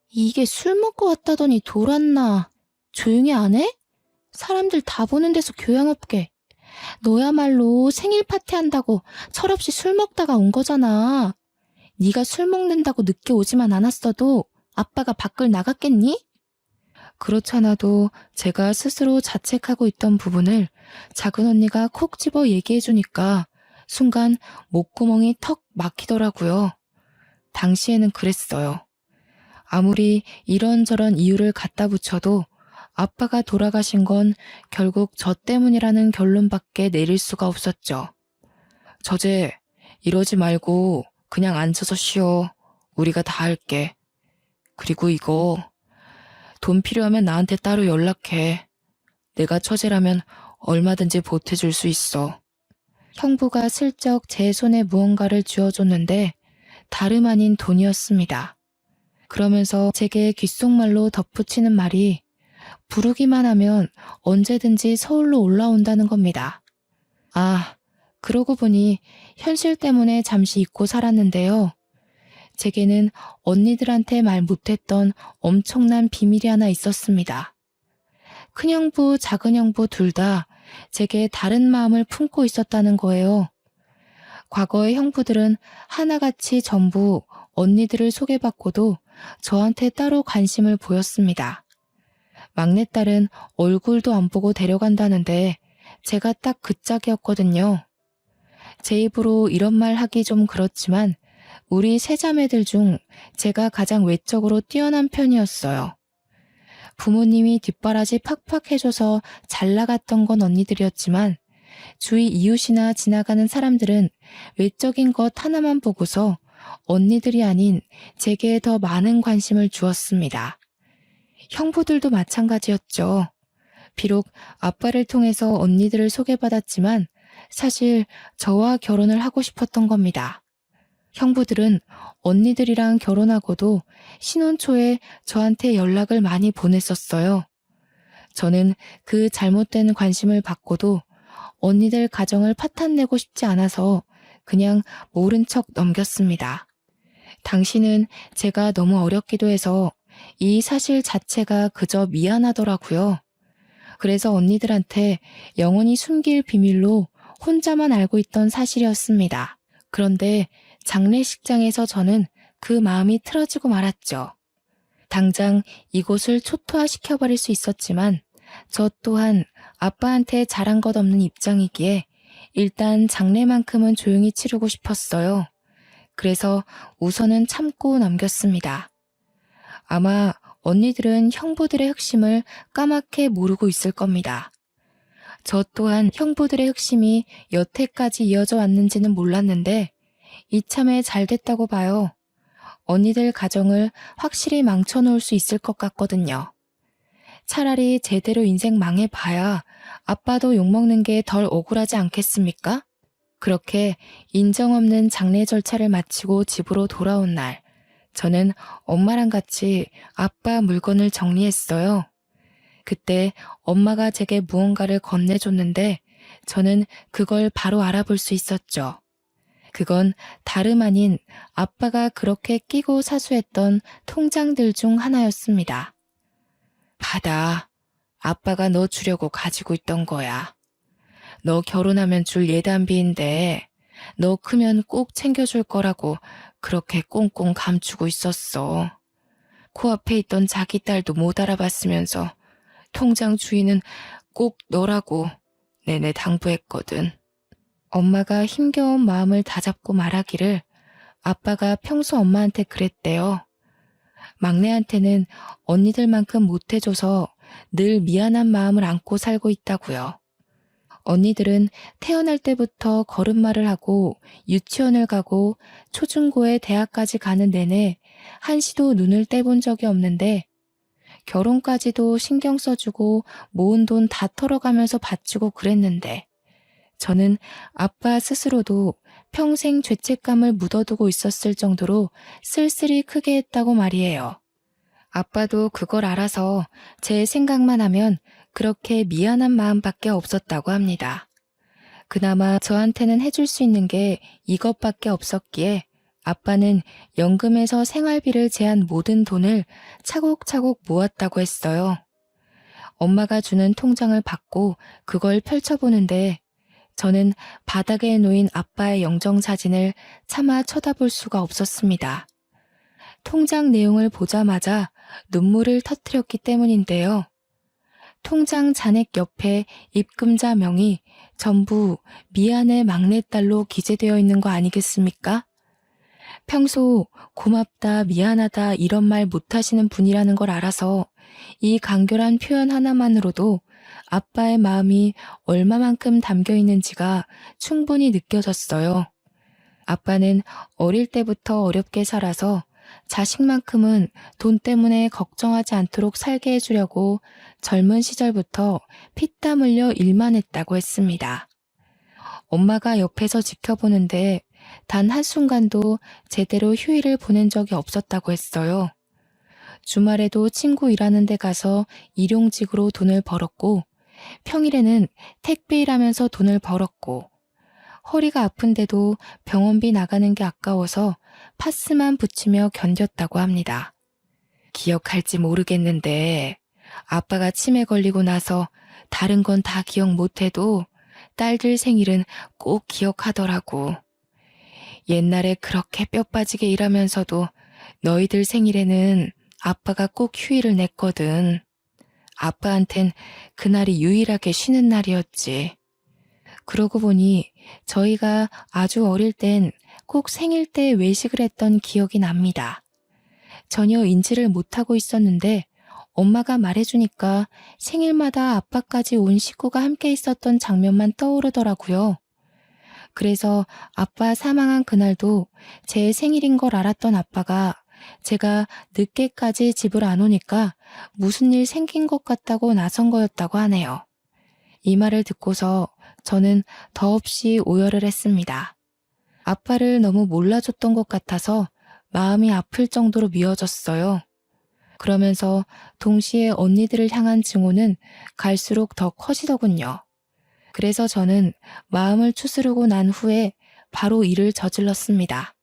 이게 술 먹고 왔다더니 돌았나? 조용히 안 해? 사람들 다 보는 데서 교양 없게. 너야말로 생일 파티한다고 철없이 술 먹다가 온 거잖아. 네가 술 먹는다고 늦게 오지만 않았어도 아빠가 밖을 나갔겠니? 그렇잖아도 제가 스스로 자책하고 있던 부분을 작은 언니가 콕 집어 얘기해주니까 순간 목구멍이 턱 막히더라고요. 당시에는 그랬어요. 아무리 이런저런 이유를 갖다 붙여도 아빠가 돌아가신 건 결국 저 때문이라는 결론밖에 내릴 수가 없었죠. 저제 이러지 말고 그냥 앉아서 쉬어. 우리가 다 할게. 그리고 이거 돈 필요하면 나한테 따로 연락해. 내가 처제라면 얼마든지 보태줄 수 있어. 형부가 슬쩍 제 손에 무언가를 쥐어줬는데 다름 아닌 돈이었습니다. 그러면서 제게 귓속말로 덧붙이는 말이 부르기만 하면 언제든지 서울로 올라온다는 겁니다. 아, 그러고 보니 현실 때문에 잠시 잊고 살았는데요. 제게는 언니들한테 말 못했던 엄청난 비밀이 하나 있었습니다. 큰형부, 작은형부 둘 다 제게 다른 마음을 품고 있었다는 거예요. 과거의 형부들은 하나같이 전부 언니들을 소개받고도 저한테 따로 관심을 보였습니다. 막내딸은 얼굴도 안 보고 데려간다는데 제가 딱 그 짝이었거든요. 제 입으로 이런 말 하기 좀 그렇지만 우리 세 자매들 중 제가 가장 외적으로 뛰어난 편이었어요. 부모님이 뒷바라지 팍팍 해줘서 잘 나갔던 건 언니들이었지만 주위 이웃이나 지나가는 사람들은 외적인 것 하나만 보고서 언니들이 아닌 제게 더 많은 관심을 주었습니다. 형부들도 마찬가지였죠. 비록 아빠를 통해서 언니들을 소개받았지만 사실 저와 결혼을 하고 싶었던 겁니다. 형부들은 언니들이랑 결혼하고도 신혼 초에 저한테 연락을 많이 보냈었어요. 저는 그 잘못된 관심을 받고도 언니들 가정을 파탄내고 싶지 않아서 그냥 모른 척 넘겼습니다. 당시는 제가 너무 어렸기도 해서 이 사실 자체가 그저 미안하더라고요. 그래서 언니들한테 영원히 숨길 비밀로 혼자만 알고 있던 사실이었습니다. 그런데 장례식장에서 저는 그 마음이 틀어지고 말았죠. 당장 이곳을 초토화시켜버릴 수 있었지만 저 또한 아빠한테 잘한 것 없는 입장이기에 일단 장례만큼은 조용히 치르고 싶었어요. 그래서 우선은 참고 넘겼습니다. 아마 언니들은 형부들의 흑심을 까맣게 모르고 있을 겁니다. 저 또한 형부들의 흑심이 여태까지 이어져 왔는지는 몰랐는데 이참에 잘 됐다고 봐요. 언니들 가정을 확실히 망쳐놓을 수 있을 것 같거든요. 차라리 제대로 인생 망해봐야 아빠도 욕먹는 게 덜 억울하지 않겠습니까? 그렇게 인정 없는 장례 절차를 마치고 집으로 돌아온 날, 저는 엄마랑 같이 아빠 물건을 정리했어요. 그때 엄마가 제게 무언가를 건네줬는데 저는 그걸 바로 알아볼 수 있었죠. 그건 다름 아닌 아빠가 그렇게 끼고 사수했던 통장들 중 하나였습니다. 받아. 아빠가 너 주려고 가지고 있던 거야. 너 결혼하면 줄 예단비인데 너 크면 꼭 챙겨줄 거라고 그렇게 꽁꽁 감추고 있었어. 코앞에 있던 자기 딸도 못 알아봤으면서 통장 주인은 꼭 너라고 내내 당부했거든. 엄마가 힘겨운 마음을 다잡고 말하기를 아빠가 평소 엄마한테 그랬대요. 막내한테는 언니들만큼 못해줘서 늘 미안한 마음을 안고 살고 있다고요. 언니들은 태어날 때부터 걸음마를 하고 유치원을 가고 초중고에 대학까지 가는 내내 한시도 눈을 떼본 적이 없는데 결혼까지도 신경 써주고 모은 돈 다 털어가면서 바치고 그랬는데 저는 아빠 스스로도 평생 죄책감을 묻어두고 있었을 정도로 쓸쓸히 크게 했다고 말이에요. 아빠도 그걸 알아서 제 생각만 하면 그렇게 미안한 마음밖에 없었다고 합니다. 그나마 저한테는 해줄 수 있는 게 이것밖에 없었기에 아빠는 연금에서 생활비를 제한 모든 돈을 차곡차곡 모았다고 했어요. 엄마가 주는 통장을 받고 그걸 펼쳐보는데 저는 바닥에 놓인 아빠의 영정사진을 차마 쳐다볼 수가 없었습니다. 통장 내용을 보자마자 눈물을 터뜨렸기 때문인데요. 통장 잔액 옆에 입금자 명이 전부 미안해 막내딸로 기재되어 있는 거 아니겠습니까? 평소 고맙다, 미안하다 이런 말 못하시는 분이라는 걸 알아서 이 간결한 표현 하나만으로도 아빠의 마음이 얼마만큼 담겨 있는지가 충분히 느껴졌어요. 아빠는 어릴 때부터 어렵게 살아서 자식만큼은 돈 때문에 걱정하지 않도록 살게 해주려고 젊은 시절부터 피땀 흘려 일만 했다고 했습니다. 엄마가 옆에서 지켜보는데 단 한순간도 제대로 휴일을 보낸 적이 없었다고 했어요. 주말에도 친구 일하는 데 가서 일용직으로 돈을 벌었고 평일에는 택배 일하면서 돈을 벌었고 허리가 아픈데도 병원비 나가는 게 아까워서 파스만 붙이며 견뎠다고 합니다. 기억할지 모르겠는데 아빠가 치매 걸리고 나서 다른 건 다 기억 못해도 딸들 생일은 꼭 기억하더라고. 옛날에 그렇게 뼈 빠지게 일하면서도 너희들 생일에는 아빠가 꼭 휴일을 냈거든. 아빠한텐 그날이 유일하게 쉬는 날이었지. 그러고 보니 저희가 아주 어릴 땐 꼭 생일 때 외식을 했던 기억이 납니다. 전혀 인지를 못하고 있었는데 엄마가 말해주니까 생일마다 아빠까지 온 식구가 함께 있었던 장면만 떠오르더라고요. 그래서 아빠 사망한 그날도 제 생일인 걸 알았던 아빠가 제가 늦게까지 집을 안 오니까 무슨 일 생긴 것 같다고 나선 거였다고 하네요. 이 말을 듣고서 저는 더없이 오열을 했습니다. 아빠를 너무 몰라줬던 것 같아서 마음이 아플 정도로 미워졌어요. 그러면서 동시에 언니들을 향한 증오는 갈수록 더 커지더군요. 그래서 저는 마음을 추스르고 난 후에 바로 일을 저질렀습니다.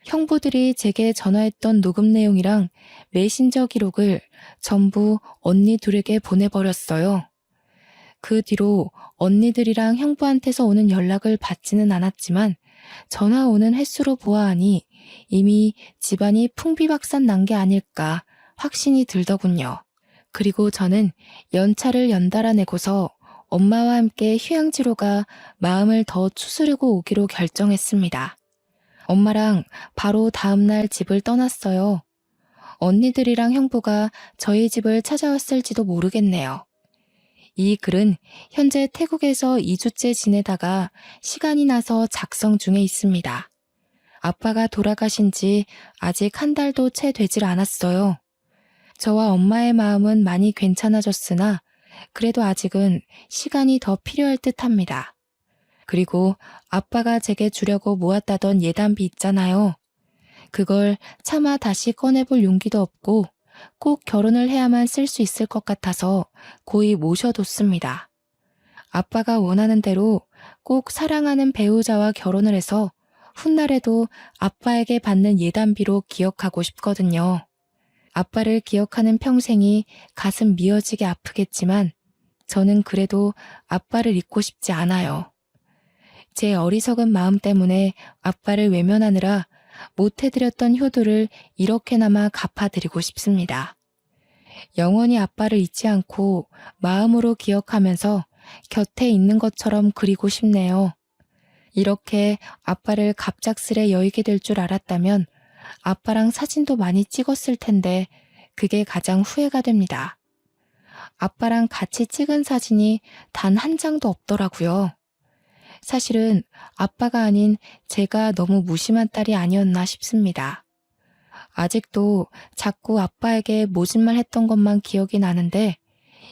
형부들이 제게 전화했던 녹음 내용이랑 메신저 기록을 전부 언니 둘에게 보내버렸어요. 그 뒤로 언니들이랑 형부한테서 오는 연락을 받지는 않았지만 전화 오는 횟수로 보아하니 이미 집안이 풍비박산 난 게 아닐까 확신이 들더군요. 그리고 저는 연차를 연달아 내고서 엄마와 함께 휴양지로 가 마음을 더 추스르고 오기로 결정했습니다. 엄마랑 바로 다음날 집을 떠났어요. 언니들이랑 형부가 저희 집을 찾아왔을지도 모르겠네요. 이 글은 현재 태국에서 2주째 지내다가 시간이 나서 작성 중에 있습니다. 아빠가 돌아가신 지 아직 한 달도 채 되질 않았어요. 저와 엄마의 마음은 많이 괜찮아졌으나 그래도 아직은 시간이 더 필요할 듯합니다. 그리고 아빠가 제게 주려고 모았다던 예단비 있잖아요. 그걸 차마 다시 꺼내볼 용기도 없고 꼭 결혼을 해야만 쓸 수 있을 것 같아서 고이 모셔뒀습니다. 아빠가 원하는 대로 꼭 사랑하는 배우자와 결혼을 해서 훗날에도 아빠에게 받는 예단비로 기억하고 싶거든요. 아빠를 기억하는 평생이 가슴 미어지게 아프겠지만 저는 그래도 아빠를 잊고 싶지 않아요. 제 어리석은 마음 때문에 아빠를 외면하느라 못해드렸던 효도를 이렇게나마 갚아드리고 싶습니다. 영원히 아빠를 잊지 않고 마음으로 기억하면서 곁에 있는 것처럼 그리고 싶네요. 이렇게 아빠를 갑작스레 여의게 될 줄 알았다면 아빠랑 사진도 많이 찍었을 텐데 그게 가장 후회가 됩니다. 아빠랑 같이 찍은 사진이 단 한 장도 없더라고요. 사실은 아빠가 아닌 제가 너무 무심한 딸이 아니었나 싶습니다. 아직도 자꾸 아빠에게 모진말 했던 것만 기억이 나는데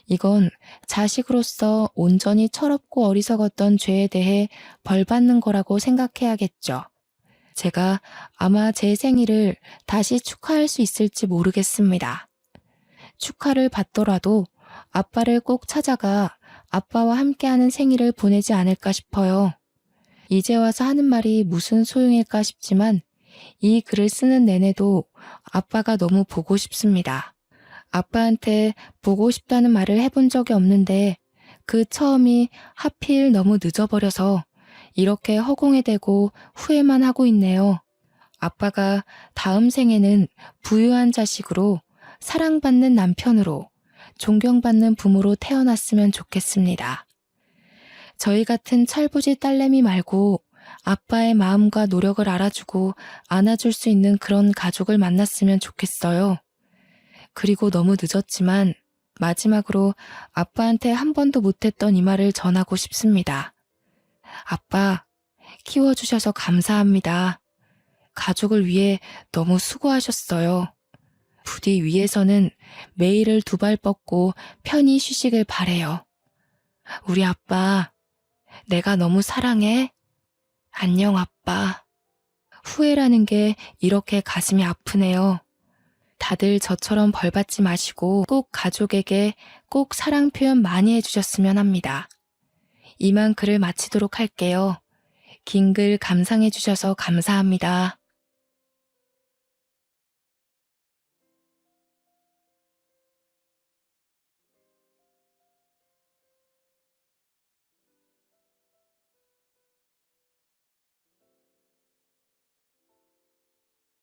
이건 자식으로서 온전히 철없고 어리석었던 죄에 대해 벌 받는 거라고 생각해야겠죠. 제가 아마 제 생일을 다시 축하할 수 있을지 모르겠습니다. 축하를 받더라도 아빠를 꼭 찾아가 아빠와 함께하는 생일을 보내지 않을까 싶어요. 이제 와서 하는 말이 무슨 소용일까 싶지만 이 글을 쓰는 내내도 아빠가 너무 보고 싶습니다. 아빠한테 보고 싶다는 말을 해본 적이 없는데 그 처음이 하필 너무 늦어버려서 이렇게 허공에 대고 후회만 하고 있네요. 아빠가 다음 생에는 부유한 자식으로 사랑받는 남편으로 존경받는 부모로 태어났으면 좋겠습니다. 저희 같은 철부지 딸내미 말고 아빠의 마음과 노력을 알아주고 안아줄 수 있는 그런 가족을 만났으면 좋겠어요. 그리고 너무 늦었지만 마지막으로 아빠한테 한 번도 못했던 이 말을 전하고 싶습니다. 아빠, 키워주셔서 감사합니다. 가족을 위해 너무 수고하셨어요. 부디 위에서는 매일을 두 발 뻗고 편히 쉬시길 바래요. 우리 아빠, 내가 너무 사랑해. 안녕, 아빠. 후회라는 게 이렇게 가슴이 아프네요. 다들 저처럼 벌받지 마시고 꼭 가족에게 꼭 사랑 표현 많이 해주셨으면 합니다. 이만 글을 마치도록 할게요. 긴 글 감상해주셔서 감사합니다.